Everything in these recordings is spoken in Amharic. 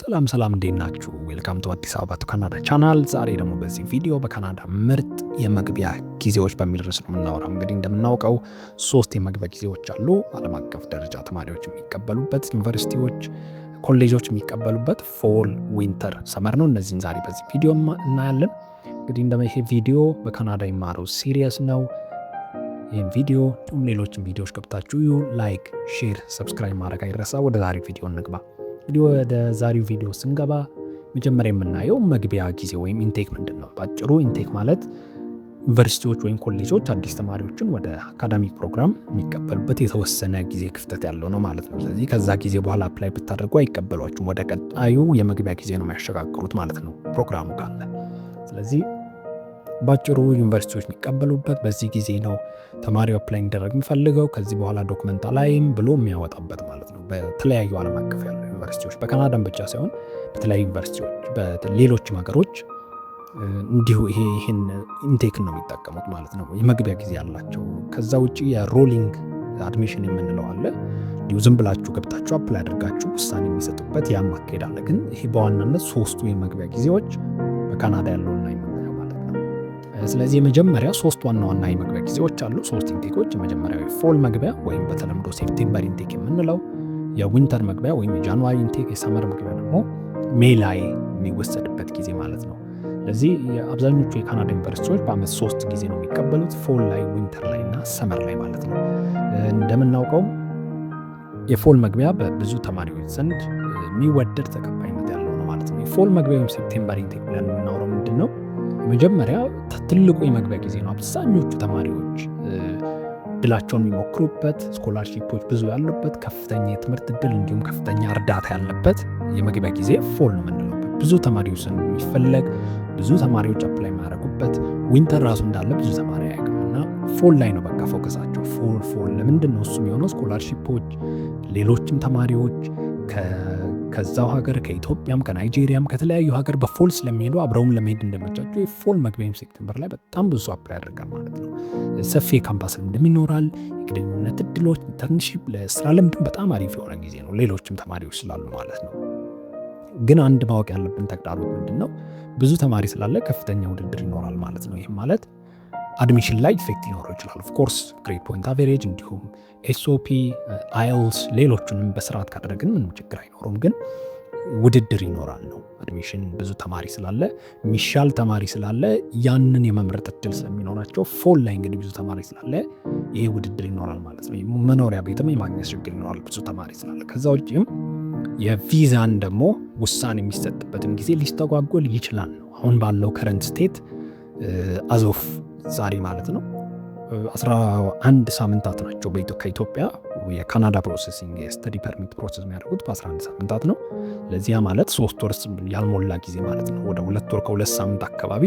ሰላም እንዴት ናችሁ? ዌልካም ቱ አዲስ አበባ ቱ ካናዳ ቻናል። ዛሬ ደግሞ በዚህ ቪዲዮ በካናዳ ምርጥ የመግቢያ ጊዜዎች በሚል ርዕስ ነው የምናወራው። እንግዲህ እንደምናውቀው 3 የመግቢያ ጊዜዎች አሉ። ዓለም አቀፍ ደረጃ ተማሪዎች የሚቀበሉበት፣ ዩኒቨርሲቲዎች፣ ኮሌጆች የሚቀበሉበት ፎል፣ ዊንተር፣ ሰመር ነው። እነዚህን ዛሬ በዚህ ቪዲዮ እናያለን። እንግዲህ ይሄ ቪዲዮ በካናዳ ይማሩ ሲሪየስ ነው። ይህን ቪዲዮ ሌሎችን ቪዲዮዎች ገብታችሁ ላይክ፣ ሼር፣ ሰብስክራይብ ማድረግ አይረሳ። ወደ ዛሬው ቪዲዮ እንግባ። እንግዲህ ወደ ዛሬው ቪዲዮ ስንገባ መጀመሪያ የምናየው መግቢያ ጊዜ ወይም ኢንቴክ ምንድን ነው? ባጭሩ ኢንቴክ ማለት ዩኒቨርሲቲዎች ወይም ኮሌጆች አዲስ ተማሪዎችን ወደ አካዳሚክ ፕሮግራም የሚቀበሉበት የተወሰነ ጊዜ ክፍተት ያለው ነው ማለት ነው። ስለዚህ ከዛ ጊዜ በኋላ አፕላይ ብታደርጉ አይቀበሏችሁም። ወደ ቀጣዩ የመግቢያ ጊዜ ነው የሚያሸጋግሩት ማለት ነው ፕሮግራሙ ካለ። ስለዚህ ባጭሩ ዩኒቨርሲቲዎች የሚቀበሉበት በዚህ ጊዜ ነው። ተማሪው አፕላይ እንዲደረግ የሚፈልገው ከዚህ በኋላ ዶክመንት ላይም ብሎ የሚያወጣበት ማለት ነው። በተለያዩ ዓለም አቀፍ ያሉ ዩኒቨርሲቲዎች በካናዳም ብቻ ሳይሆን በተለያዩ ዩኒቨርሲቲዎች በሌሎችም ሀገሮች እንዲሁ ይህን ኢንቴክን ነው የሚጠቀሙት ማለት ነው። የመግቢያ ጊዜ ያላቸው። ከዛ ውጭ የሮሊንግ አድሚሽን የምንለው አለ። እንዲሁ ዝም ብላችሁ ገብታችሁ አፕላይ አድርጋችሁ ውሳኔ የሚሰጡበት ያም አካሄድ አለ። ግን ይሄ በዋናነት 3ቱ የመግቢያ ጊዜዎች በካናዳ ያለውና የምናየው ማለት ነው። ስለዚህ የመጀመሪያ 3 ዋና የመግቢያ ጊዜዎች አሉ። 3 ኢንቴኮች። የመጀመሪያው ፎል መግቢያ ወይም በተለምዶ ሴፕቴምበር ኢንቴክ የምንለው፣ የዊንተር መግቢያ ወይም የጃንዋሪ ኢንቴክ፣ የሰመር መግቢያ ደግሞ ሜይ ላይ የሚወሰድበት ጊዜ ማለት ነው። ስለዚህ አብዛኞቹ የካናዳ ዩኒቨርሲቲዎች በአመት 3 ጊዜ ነው የሚቀበሉት፣ ፎል ላይ፣ ዊንተር ላይ እና ሰመር ላይ ማለት ነው። እንደምናውቀው የፎል መግቢያ በብዙ ተማሪዎች ዘንድ የሚወደድ ተቀባይነት ያለው ነው ማለት ነው። የፎል መግቢያ ወይም ሴፕቴምበር ኢንቴክ ብለን የምናወራው ምንድን ነው? መጀመሪያ ትልቁ የመግቢያ ጊዜ ነው። አብዛኞቹ ተማሪዎች እድላቸውን የሚሞክሩበት፣ ስኮላርሺፖች ብዙ ያሉበት፣ ከፍተኛ የትምህርት እድል እንዲሁም ከፍተኛ እርዳታ ያለበት የመግቢያ ጊዜ ፎል ነው የምንለበት። ብዙ ተማሪዎች ዘንድ የሚፈለግ፣ ብዙ ተማሪዎች አፕላይ የሚያደርጉበት፣ ዊንተር ራሱ እንዳለ ብዙ ተማሪ አያውቅም እና ፎል ላይ ነው በቃ ፎከሳቸው። ፎል ለምንድን ነው እሱ የሚሆነው? ስኮላርሺፖች፣ ሌሎችም ተማሪዎች ከዛው ሀገር ከኢትዮጵያም ከናይጄሪያም ከተለያዩ ሀገር በፎል ስለሚሄዱ አብረውም ለመሄድ እንደመቻቸው የፎል መግቢያ ሴፕቴምበር ላይ በጣም ብዙ አፕላይ ያደርጋል ማለት ነው። ሰፊ ካምፓስ ልምድም ይኖራል፣ የግንኙነት እድሎች፣ ኢንተርንሺፕ፣ ለስራ ልምድም በጣም አሪፍ የሆነ ጊዜ ነው ሌሎችም ተማሪዎች ስላሉ ማለት ነው። ግን አንድ ማወቅ ያለብን ተግዳሮት ምንድን ነው? ብዙ ተማሪ ስላለ ከፍተኛ ውድድር ይኖራል ማለት ነው። ይህም ማለት አድሚሽን ላይ ኢፌክት ሊኖረው ይችላል። ኦፍኮርስ ግሬድ ፖይንት አቬሬጅ እንዲሁም ኤስኦፒ፣ አይኤልስ ሌሎቹንም በስርዓት ካደረግን ምንም ችግር አይኖሩም። ግን ውድድር ይኖራል ነው። አድሚሽን ብዙ ተማሪ ስላለ የሚሻል ተማሪ ስላለ ያንን የመምረጥ እድል ስለሚኖራቸው ፎል ላይ እንግዲህ ብዙ ተማሪ ስላለ ይሄ ውድድር ይኖራል ማለት ነው። መኖሪያ ቤትም የማግኘት ችግር ይኖራል ብዙ ተማሪ ስላለ። ከዛ ውጭም የቪዛን ደግሞ ውሳኔ የሚሰጥበትም ጊዜ ሊስተጓጎል ይችላል ነው። አሁን ባለው ከረንት ስቴት አዞፍ ዛሬ ማለት ነው 11 ሳምንታት ናቸው ከኢትዮጵያ የካናዳ ፕሮሰሲንግ የስተዲ ፐርሚት ፕሮሰስ የሚያደርጉት በ11 ሳምንታት ነው። ለዚያ ማለት 3 ወር ያልሞላ ጊዜ ማለት ነው። ወደ 2 ወር ከ2 ሳምንት አካባቢ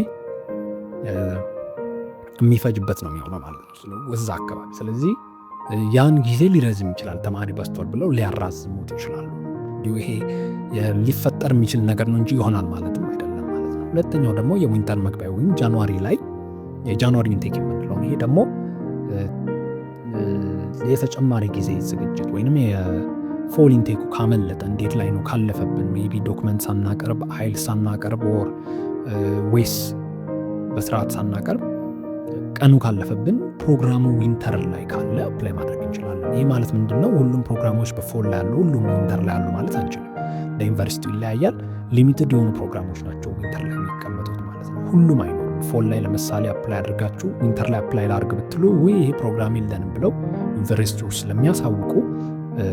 የሚፈጅበት ነው የሚሆነው ማለት ነው ወዛ አካባቢ። ስለዚህ ያን ጊዜ ሊረዝም ይችላል። ተማሪ በስቷል ብለው ሊያራዝሙት ይችላሉ። ይሄ ሊፈጠር የሚችል ነገር ነው እንጂ ይሆናል ማለትም አይደለም ማለት ነው። ሁለተኛው ደግሞ የዊንተር መግቢያ ወይም ጃንዋሪ ላይ የጃንዋሪ ኢንቴክ የምንለው ይሄ ደግሞ የተጨማሪ ጊዜ ዝግጅት ወይንም የፎል ኢንቴኩ ካመለጠ እንዴት ላይ ነው ካለፈብን ሜቢ ዶክመንት ሳናቀርብ አይል ሳናቀርብ ወይስ በስርዓት ሳናቀርብ ቀኑ ካለፈብን ፕሮግራሙ ዊንተር ላይ ካለ አፕላይ ማድረግ እንችላለን። ይህ ማለት ምንድነው? ሁሉም ፕሮግራሞች በፎል ላይ ያሉ ሁሉም ዊንተር ላይ ያሉ ማለት አንችልም። ለዩኒቨርሲቲው ይለያያል። ሊሚትድ የሆኑ ፕሮግራሞች ናቸው ዊንተር ላይ የሚቀመጡት ማለት ነው። ሁሉም አይኖርም። ፎል ላይ ለምሳሌ አፕላይ አድርጋችሁ ዊንተር ላይ አፕላይ ላድርግ ብትሉ ይሄ ፕሮግራም የለንም ብለው ዩኒቨርሲቲዎች ስለሚያሳውቁ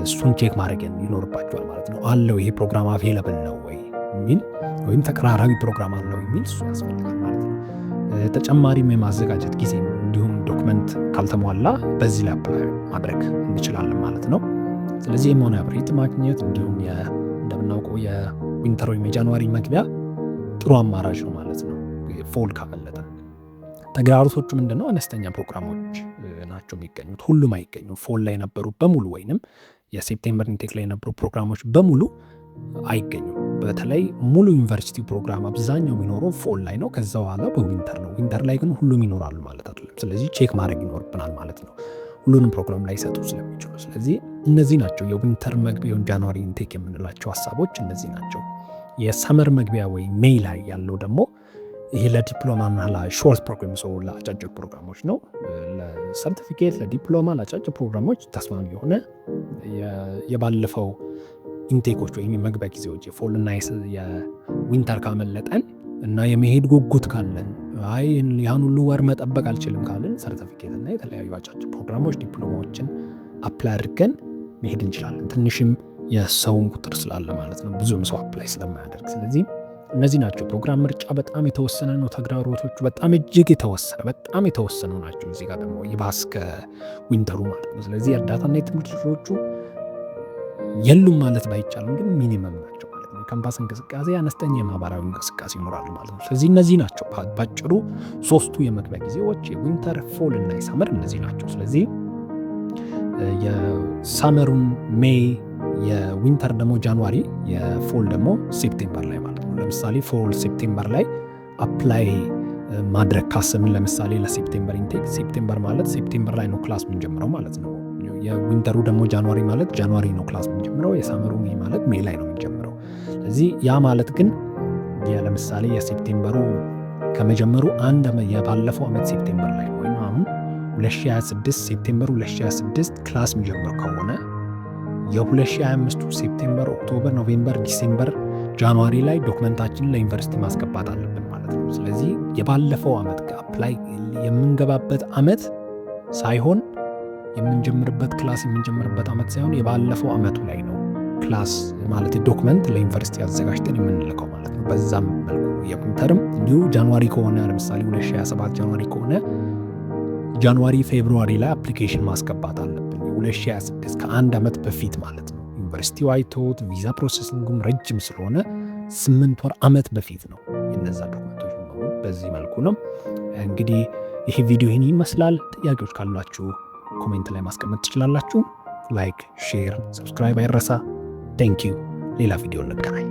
እሱን ቼክ ማድረግ ይኖርባቸዋል ማለት ነው። አለው ይሄ ፕሮግራም አቬለብል ነው ወይ የሚል ወይም ተቀራራቢ ፕሮግራም አለው የሚል እሱ ያስፈልጋል ማለት ነው። ተጨማሪም የማዘጋጀት ጊዜ እንዲሁም ዶክመንት ካልተሟላ በዚህ ላይ አፕላይ ማድረግ እንችላለን ማለት ነው። ስለዚህ የመሆነ ብሬት ማግኘት እንዲሁም እንደምናውቀው የዊንተር ወይም የጃንዋሪ መግቢያ ጥሩ አማራጭ ነው ማለት ነው። ፎል ካመለጠ ተግዳሮቶቹ ምንድነው? አነስተኛ ፕሮግራሞች ናቸው የሚገኙት። ሁሉም አይገኙም። ፎል ላይ የነበሩ በሙሉ ወይንም የሴፕቴምበር ኢንቴክ ላይ የነበሩ ፕሮግራሞች በሙሉ አይገኙም። በተለይ ሙሉ ዩኒቨርሲቲ ፕሮግራም አብዛኛው የሚኖረው ፎል ላይ ነው። ከዛ በኋላ በዊንተር ነው። ዊንተር ላይ ግን ሁሉም ይኖራሉ ማለት አይደለም። ስለዚህ ቼክ ማድረግ ይኖርብናል ማለት ነው፣ ሁሉንም ፕሮግራም ላይ ሰጡ ስለሚችሉ። ስለዚህ እነዚህ ናቸው የዊንተር መግቢያውን ጃንዋሪ ኢንቴክ የምንላቸው ሀሳቦች እነዚህ ናቸው። የሰመር መግቢያ ወይ ሜይ ላይ ያለው ደግሞ ይሄ ለዲፕሎማና ለሾርት ፕሮግራም ሰው ለአጫጭር ፕሮግራሞች ነው። ለሰርቲፊኬት፣ ለዲፕሎማ፣ ለአጫጭር ፕሮግራሞች ተስማሚ የሆነ የባለፈው ኢንቴኮች ወይም የመግቢያ ጊዜዎች የፎልና የዊንተር ካመለጠን እና የመሄድ ጉጉት ካለን ያን ሁሉ ወር መጠበቅ አልችልም ካለን ሰርቲፊኬት እና የተለያዩ አጫጭር ፕሮግራሞች ዲፕሎማዎችን አፕላይ አድርገን መሄድ እንችላለን። ትንሽም የሰውን ቁጥር ስላለ ማለት ነው፣ ብዙም ሰው አፕላይ ስለማያደርግ። ስለዚህ እነዚህ ናቸው። ፕሮግራም ምርጫ በጣም የተወሰነ ነው። ተግዳሮቶቹ በጣም እጅግ የተወሰኑ ናቸው። እዚህ ጋር ደግሞ ይባስ ከዊንተሩ ማለት ነው። ስለዚህ የእርዳታና የትምህርት ልጆቹ የሉም ማለት ባይቻልም ግን ሚኒመም ናቸው ማለት ነው። የካምፓስ እንቅስቃሴ፣ አነስተኛ የማህበራዊ እንቅስቃሴ ይኖራሉ ማለት ነው። ስለዚህ እነዚህ ናቸው ባጭሩ ሶስቱ የመግቢያ ጊዜዎች፣ የዊንተር፣ ፎል እና የሳመር እነዚህ ናቸው። ስለዚህ የሳመሩን ሜይ፣ የዊንተር ደግሞ ጃንዋሪ፣ የፎል ደግሞ ሴፕቴምበር ላይ ማለት ነው። ለምሳሌ ፎል ሴፕቴምበር ላይ አፕላይ ማድረግ ካሰብን ለምሳሌ ለሴፕቴምበር ኢንቴክ፣ ሴፕቴምበር ማለት ሴፕቴምበር ላይ ነው ክላስ የምንጀምረው ማለት ነው። የዊንተሩ ደግሞ ጃንዋሪ ማለት ጃንዋሪ ነው ክላስ የምንጀምረው። የሳመሩ ሜይ ማለት ሜይ ላይ ነው የምንጀምረው። ስለዚህ ያ ማለት ግን ለምሳሌ የሴፕቴምበሩ ከመጀመሩ የባለፈው ዓመት ሴፕቴምበር ላይ ወይም አሁን 2026 ሴፕቴምበር 2026 ክላስ የሚጀምር ከሆነ የ2025 ሴፕቴምበር፣ ኦክቶበር፣ ኖቬምበር፣ ዲሴምበር፣ ጃንዋሪ ላይ ዶክመንታችንን ለዩኒቨርሲቲ ማስገባት አለብን ማለት ነው። ስለዚህ የባለፈው ዓመት አፕላይ የምንገባበት ዓመት ሳይሆን የምንጀምርበት ክላስ የምንጀምርበት ዓመት ሳይሆን የባለፈው ዓመቱ ላይ ነው ክላስ ማለት ዶክመንት ለዩኒቨርሲቲ አዘጋጅተን የምንልከው ማለት ነው። በዛም መልኩ የዊንተርም እንዲሁ ጃንዋሪ ከሆነ ለምሳሌ 2027 ጃንዋሪ ከሆነ ጃንዋሪ ፌብሩዋሪ ላይ አፕሊኬሽን ማስገባት አለብን። የ2026 ከአንድ ዓመት በፊት ማለት ነው። ዩኒቨርሲቲው አይቶት ቪዛ ፕሮሰሲንጉም ረጅም ስለሆነ 8 ወር ዓመት በፊት ነው የነዛ ዶክመንቶች። በዚህ መልኩ ነው እንግዲህ ይህ ቪዲዮ ይህን ይመስላል። ጥያቄዎች ካላችሁ ኮሜንት ላይ ማስቀመጥ ትችላላችሁ። ላይክ፣ ሼር፣ ሰብስክራይብ አይረሳ። ቴንክ ዩ። ሌላ ቪዲዮ እንገናኝ።